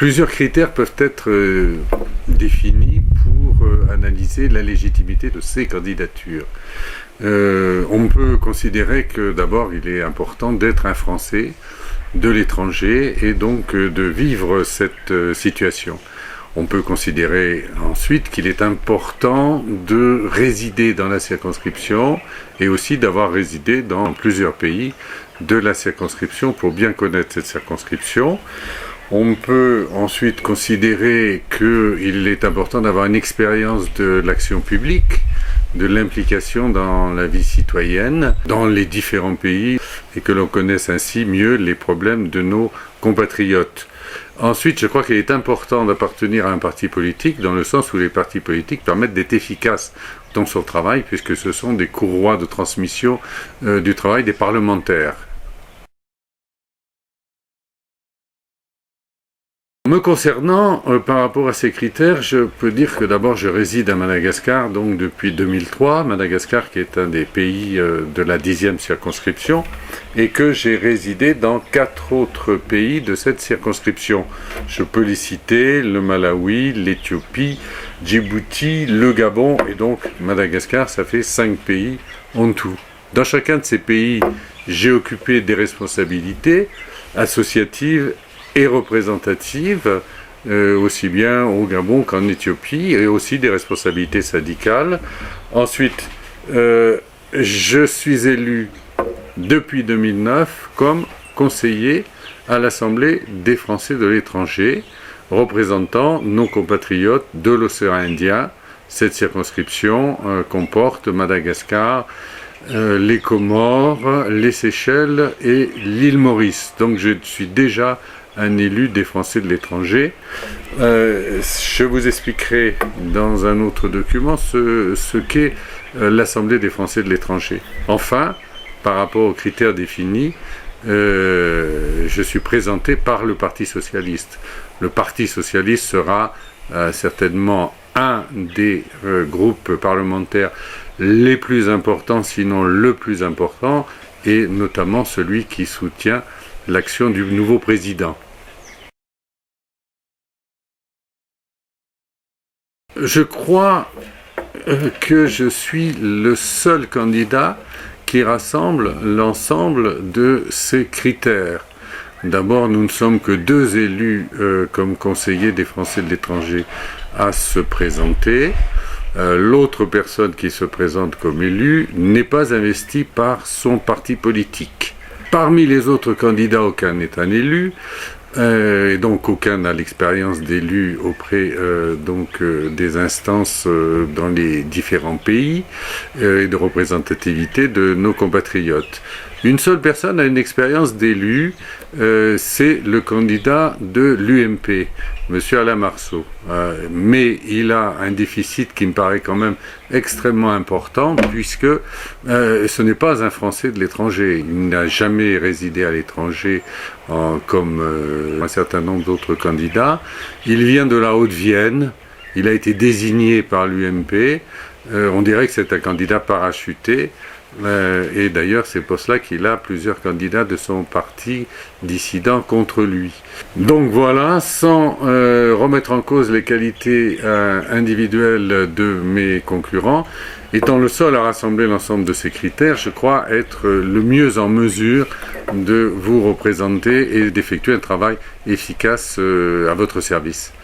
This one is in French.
Plusieurs critères peuvent être définis pour analyser la légitimité de ces candidatures. On peut considérer que d'abord il est important d'être un Français de l'étranger et donc de vivre cette situation. On peut considérer ensuite qu'il est important de résider dans la circonscription et aussi d'avoir résidé dans plusieurs pays de la circonscription pour bien connaître cette circonscription. On peut ensuite considérer qu'il est important d'avoir une expérience de l'action publique, de l'implication dans la vie citoyenne, dans les différents pays, et que l'on connaisse ainsi mieux les problèmes de nos compatriotes. Ensuite, je crois qu'il est important d'appartenir à un parti politique, dans le sens où les partis politiques permettent d'être efficaces dans son travail, puisque ce sont des courroies de transmission du travail des parlementaires. Me concernant, par rapport à ces critères, je peux dire que d'abord je réside à Madagascar donc depuis 2003, Madagascar qui est un des pays de la 10e circonscription, et que j'ai résidé dans 4 autres pays de cette circonscription. Je peux les citer, le Malawi, l'Éthiopie, Djibouti, le Gabon, et donc Madagascar, ça fait 5 pays en tout. Dans chacun de ces pays, j'ai occupé des responsabilités associatives et représentative, aussi bien au Gabon qu'en Éthiopie, et aussi des responsabilités syndicales. Ensuite, je suis élu depuis 2009 comme conseiller à l'Assemblée des Français de l'étranger, représentant nos compatriotes de l'océan Indien. Cette circonscription comporte Madagascar, les Comores, les Seychelles et l'île Maurice. Donc je suis déjà un élu des Français de l'étranger. Je vous expliquerai dans un autre document ce qu'est l'Assemblée des Français de l'étranger. Enfin, par rapport aux critères définis, je suis présenté par le Parti socialiste. Le Parti socialiste sera certainement un des groupes parlementaires les plus importants, sinon le plus important, et notamment celui qui soutient l'action du nouveau président. Je crois que je suis le seul candidat qui rassemble l'ensemble de ces critères. D'abord, nous ne sommes que 2 élus comme conseillers des Français de l'étranger à se présenter. L'autre personne qui se présente comme élu n'est pas investie par son parti politique. Parmi les autres candidats, aucun n'est un élu, et donc aucun n'a l'expérience d'élu auprès des instances dans les différents pays et de représentativité de nos compatriotes. Une seule personne a une expérience d'élu, c'est le candidat de l'UMP, M. Alain Marceau. Mais il a un déficit qui me paraît quand même extrêmement important, puisque ce n'est pas un Français de l'étranger. Il n'a jamais résidé à l'étranger comme un certain nombre d'autres candidats. Il vient de la Haute-Vienne, il a été désigné par l'UMP. On dirait que c'est un candidat parachuté. Et d'ailleurs, c'est pour cela qu'il a plusieurs candidats de son parti dissident contre lui. Donc voilà, sans remettre en cause les qualités individuelles de mes concurrents, étant le seul à rassembler l'ensemble de ces critères, je crois être le mieux en mesure de vous représenter et d'effectuer un travail efficace à votre service.